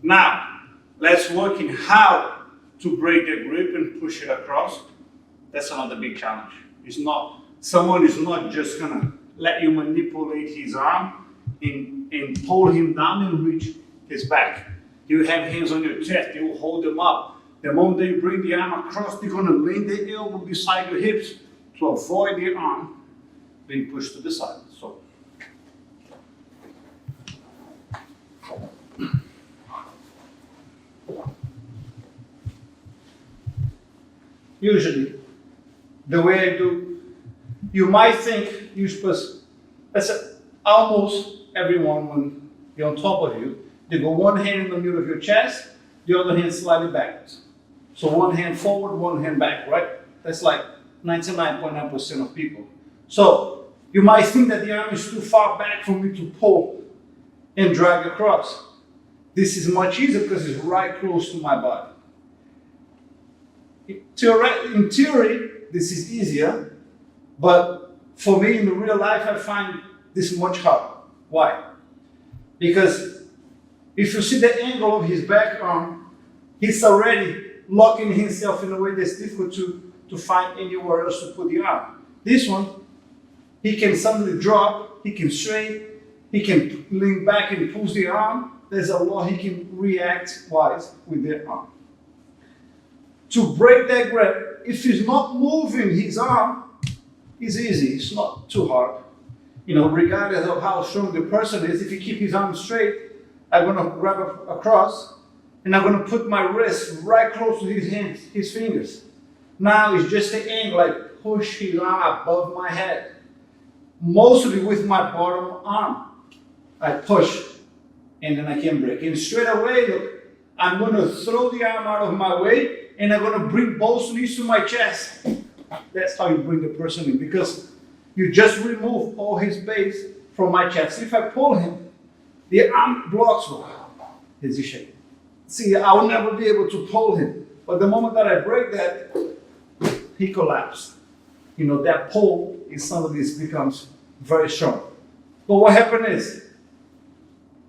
Now, let's work in how to break the grip and push it across. That's another big challenge. Someone is not just gonna let you manipulate his arm and pull him down and reach his back. You have hands on your chest, you will hold them up. The moment they bring the arm across, they're gonna lean the elbow beside your hips to avoid the arm being pushed to the side. So, usually, the way I do, you might think you're supposed, almost everyone when they're on top of you, they go one hand in the middle of your chest, the other hand slightly backwards. So one hand forward, one hand back, right? That's like 99.9% of people. So you might think that the arm is too far back for me to pull and drag across. This is much easier because it's right close to my body. In theory, this is easier, but for me in real life, I find this much harder. Why? Because if you see the angle of his back arm, he's already locking himself in a way that's difficult to find anywhere else to put the arm. This one, he can suddenly drop, he can straight, he can lean back and push the arm. There's a lot he can react wise with the arm. To break that grip, if he's not moving his arm, it's easy, it's not too hard. Regardless of how strong the person is, if he keep his arm straight, I'm gonna grab across and I'm gonna put my wrist right close to his hands, his fingers. Now it's just the angle, I push his arm above my head. Mostly with my bottom arm. I push and then I can break. And straight away, look, I'm gonna throw the arm out of my way and I'm gonna bring both knees to my chest. That's how you bring the person in, because you just remove all his base from my chest. If I pull him, the arm blocks his shape. See, I will never be able to pull him. But the moment that I break that, he collapsed. That pull in some of this becomes very strong. But what happened is,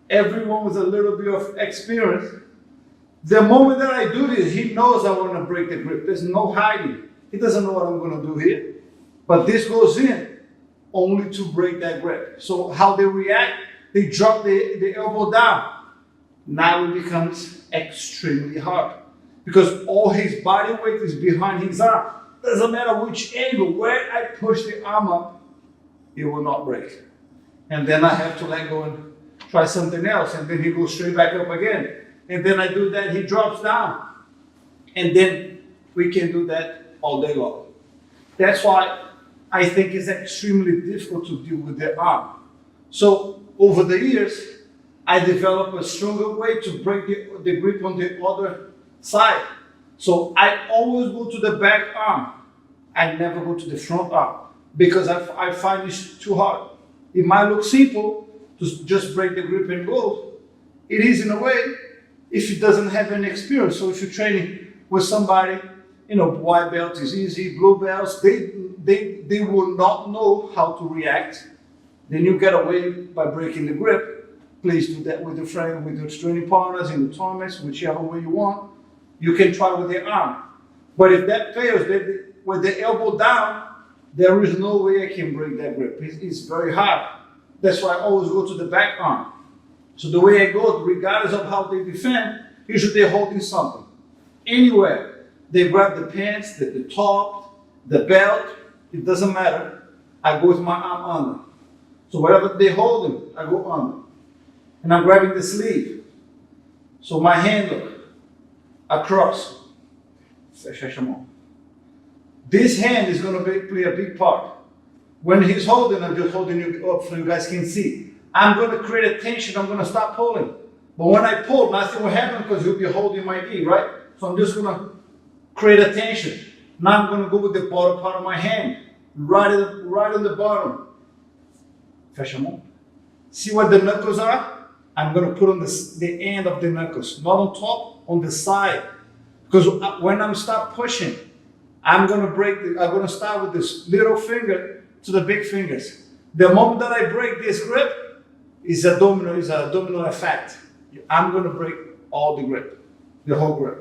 everyone with a little bit of experience, the moment that I do this, he knows I want to break the grip. There's no hiding. He doesn't know what I'm going to do here. But this goes in only to break that grip. So how they react, they drop the elbow down. Now it becomes extremely hard because all his body weight is behind his arm. Doesn't matter which angle, where I push the arm up, it will not break. And then I have to let go and try something else. And then he goes straight back up again. And then I do that, he drops down. And then we can do that all day long. That's why I think it's extremely difficult to deal with the arm. So over the years, I developed a stronger way to break the grip on the other side. So I always go to the back arm. I never go to the front arm because I find it's too hard. It might look simple to just break the grip and go. It is in a way if it doesn't have any experience. So if you're training with somebody, white belt is easy, blue belts, they will not know how to react. Then you get away by breaking the grip. Please do that with your friend, with your training partners, in the tournaments, whichever way you want. You can try with the arm. But if that fails, with the elbow down, there is no way I can break that grip. It's very hard. That's why I always go to the back arm. So the way I go, regardless of how they defend, usually they're holding something. Anywhere. They grab the pants, the top, the belt, it doesn't matter. I go with my arm under. So wherever they're holding, I go under. And I'm grabbing the sleeve. So my hand look across. This hand is going to play a big part. When he's holding, I'm just holding you up so you guys can see. I'm going to create a tension, I'm going to stop pulling. But when I pull, nothing will happen because you'll be holding my knee, right? So I'm just going to create a tension. Now I'm going to go with the bottom part of my hand, right on the bottom. Fecha a mão. See where the knuckles are? I'm going to put on the end of the knuckles, not on top, on the side. Because when I'm start pushing, I'm going to start with this little finger to the big fingers. The moment that I break this grip, is a domino effect. I'm going to break all the grip, the whole grip.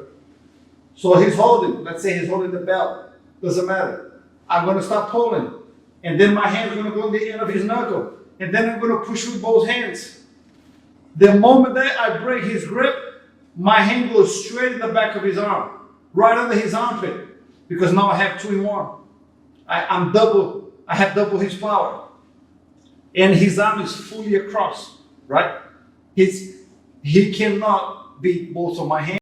So he's holding, let's say he's holding the belt, doesn't matter. I'm gonna start pulling, and then my hand's gonna go on the end of his knuckle, and then I'm gonna push with both hands. The moment that I break his grip, my hand goes straight in the back of his arm, right under his armpit, because now I have 2 in 1. I have double his power. And his arm is fully across, right? He cannot beat both of my hands.